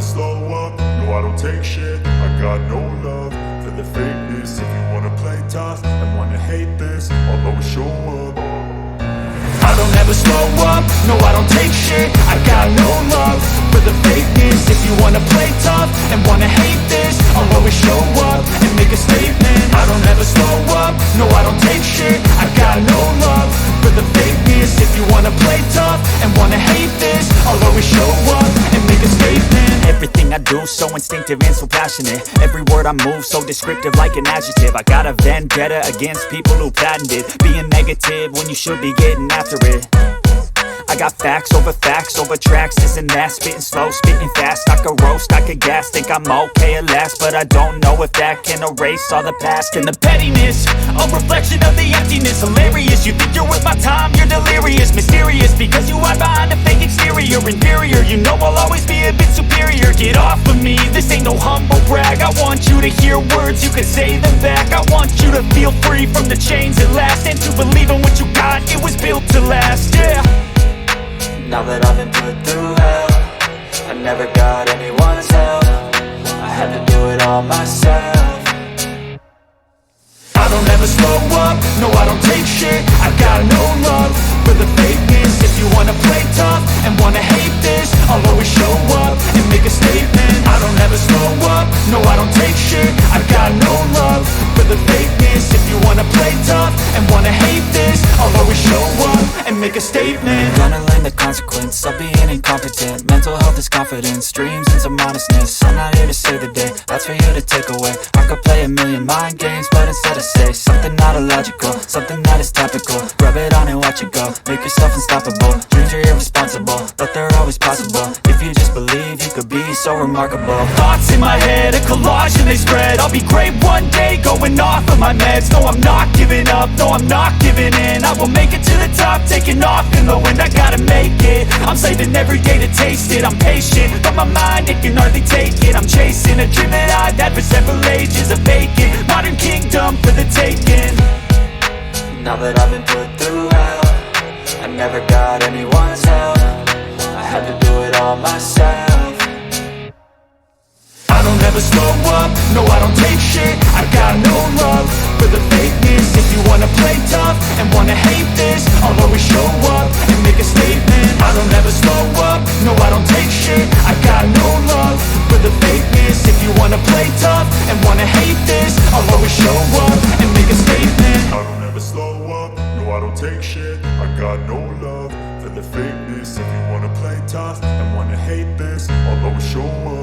never slow up, no I don't take shit. I got no love for the fakeness. If you wanna play tough and wanna hate this, I'll always show up. I don't ever slow up, no I don't take shit. I got no love for the fakeness. If you wanna play tough and wanna hate this, I'll always show up and make a statement. I don't ever slow up, no I don't take shit. I got no love for the fakeness. If you wanna play tough and wanna hate this, I'll always show up and make a statement. Everything I do so instinctive and so passionate. Every word I move so descriptive like an adjective. I got a vendetta against people who patented being negative when you should be getting after it. I got facts over tracks, this and that. Spitting slow, spitting fast. I could roast, I could gas. Think I'm okay at last, but I don't know if that can erase all the past. And the pettiness, a reflection of the emptiness. Hilarious, you think you're worth my time, you're delirious. Mysterious, because you hide behind a fake exterior. Inferior, you know I'll always be a bit superior. Get off of me, this ain't no humble brag. I want you to hear words, you can say them back. I want you to feel free from the chains at last, and to believe in what you got, it was built to last, yeah. Now that I've been put through hell, I never got anyone's help. I had to do it all myself. I don't ever slow up, no I don't take shit. I got no love for the fakeness. If you wanna play tough and wanna hate this, I'll always show up and make a statement. I don't ever slow up, no I don't take shit. I got no love for the fakeness. If you wanna play tough and wanna hate this, I'll always show up and make a statement. Gonna learn the consequence of being incompetent. Mental health is confidence, dreams and some honestness. I'm not here to save the day, that's for you to take away. I could play a million mind games, but instead I say something not illogical, something that is topical. Rub it on and watch it go, make yourself unstoppable. Dreams are irresponsible, but they're always possible. If you just believe, you could be so remarkable. Thoughts in my head, a collage and they spread. I'll be great one day, going off of my meds. No, I'm not giving up, no, I'm not giving in. I will make it to the top, taking off in the wind. I gotta make it, I'm saving every day to taste it. I'm patient, but my mind, it can hardly take it. I'm chasing a dream that I've had for several ages. A vacant, modern kingdom for the taking. Now that I've been put through hell, I never got anyone's help. I had to do it all myself. I don't ever slow up, no I don't take shit. I got no love for the fakeness. If you wanna play tough and wanna hate this, I'll always show up and make a statement. I don't ever slow up, no I don't take shit. I got no love for the fakeness. If you wanna play tough and wanna hate this, I'll always show up and make a statement. I don't ever slow up, no I don't take shit. I got no love for the fakeness. If you wanna play tough and wanna hate this, I'll always show up